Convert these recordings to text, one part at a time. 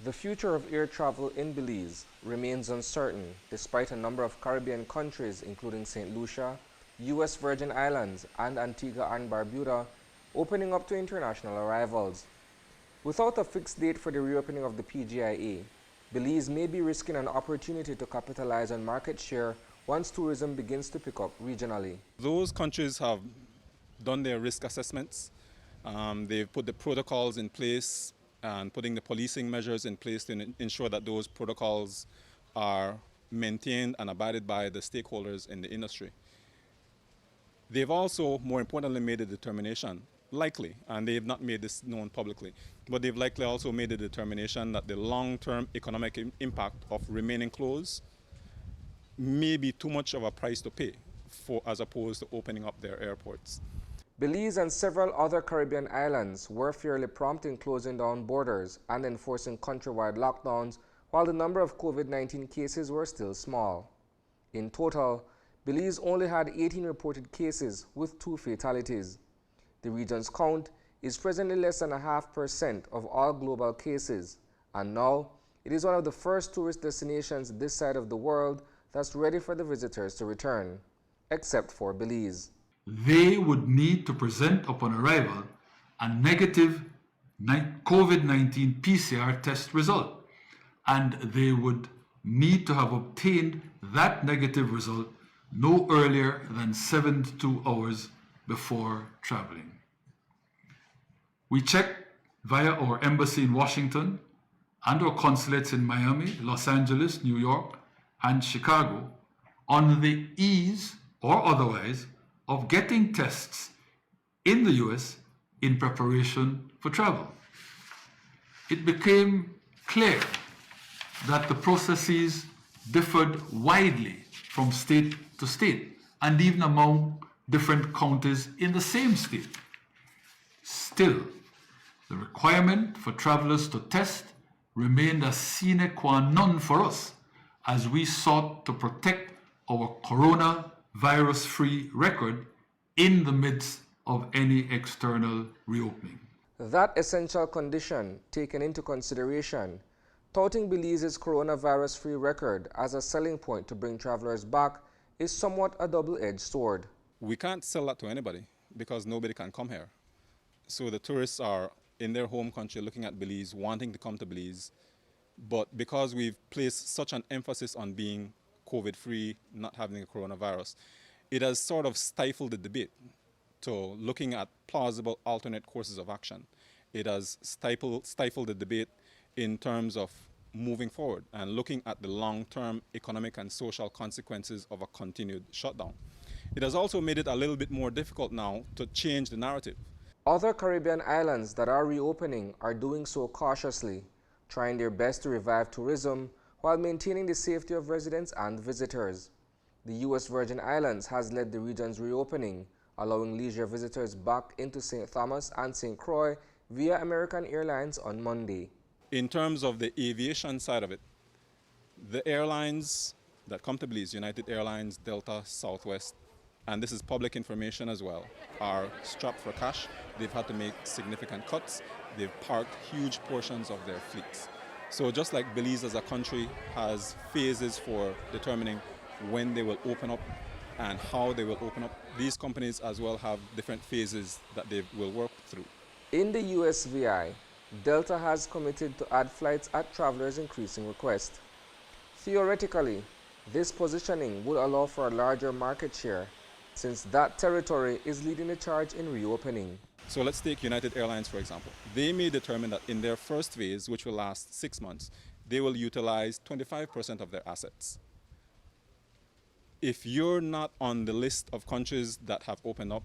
The future of air travel in Belize remains uncertain despite a number of Caribbean countries including St. Lucia, U.S. Virgin Islands and Antigua and Barbuda opening up to international arrivals. Without a fixed date for the reopening of the P.G.I.A, Belize may be risking an opportunity to capitalize on market share once tourism begins to pick up regionally. Those countries have done their risk assessments. They've put the protocols in place and putting the policing measures in place to ensure that those protocols are maintained and abided by the stakeholders in the industry. They've also, more importantly, made a determination, likely, and they've not made this known publicly, but they've likely also made a determination that the long-term economic impact of remaining closed may be too much of a price to pay as opposed to opening up their airports. Belize and several other Caribbean islands were fairly prompt in closing down borders and enforcing countrywide lockdowns while the number of COVID-19 cases were still small. In total, Belize only had 18 reported cases with 2 fatalities. The region's count is presently less than 0.5% of all global cases, and now it is one of the first tourist destinations this side of the world that's ready for the visitors to return, except for Belize. They would need to present upon arrival a negative COVID-19 PCR test result, and they would need to have obtained that negative result no earlier than 72 hours before traveling. We checked via our embassy in Washington and our consulates in Miami, Los Angeles, New York, and Chicago on the ease or otherwise of getting tests in the US in preparation for travel. It became clear that the processes differed widely from state to state and even among different counties in the same state. Still, the requirement for travelers to test remained a sine qua non for us as we sought to protect our coronavirus-free record in the midst of any external reopening. That essential condition taken into consideration, touting Belize's coronavirus-free record as a selling point to bring travelers back is somewhat a double-edged sword. We can't sell that to anybody because nobody can come here. So the tourists are in their home country looking at Belize, wanting to come to Belize, but because we've placed such an emphasis on being COVID-free, not having a coronavirus, it has sort of stifled the debate to looking at plausible alternate courses of action. It has stifled the debate in terms of moving forward and looking at the long-term economic and social consequences of a continued shutdown. It has also made it a little bit more difficult now to change the narrative. Other Caribbean islands that are reopening are doing so cautiously, trying their best to revive tourism while maintaining the safety of residents and visitors. The U.S. Virgin Islands has led the region's reopening, allowing leisure visitors back into St. Thomas and St. Croix via American Airlines on Monday. In terms of the aviation side of it, the airlines that come to Belize, United Airlines, Delta, Southwest, and this is public information as well, are strapped for cash. They've had to make significant cuts. They've parked huge portions of their fleets. So just like Belize as a country has phases for determining when they will open up and how they will open up, these companies as well have different phases that they will work through. In the USVI, Delta has committed to add flights at travelers' increasing request. Theoretically, this positioning would allow for a larger market share, since that territory is leading the charge in reopening. So let's take United Airlines, for example. They may determine that in their first phase, which will last 6 months, they will utilize 25% of their assets. If you're not on the list of countries that have opened up,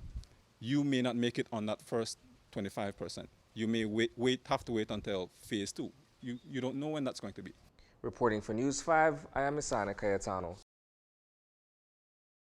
you may not make it on that first 25%. You may have to wait until phase 2. You don't know when that's going to be. Reporting for News 5, I am Isani Cayetano.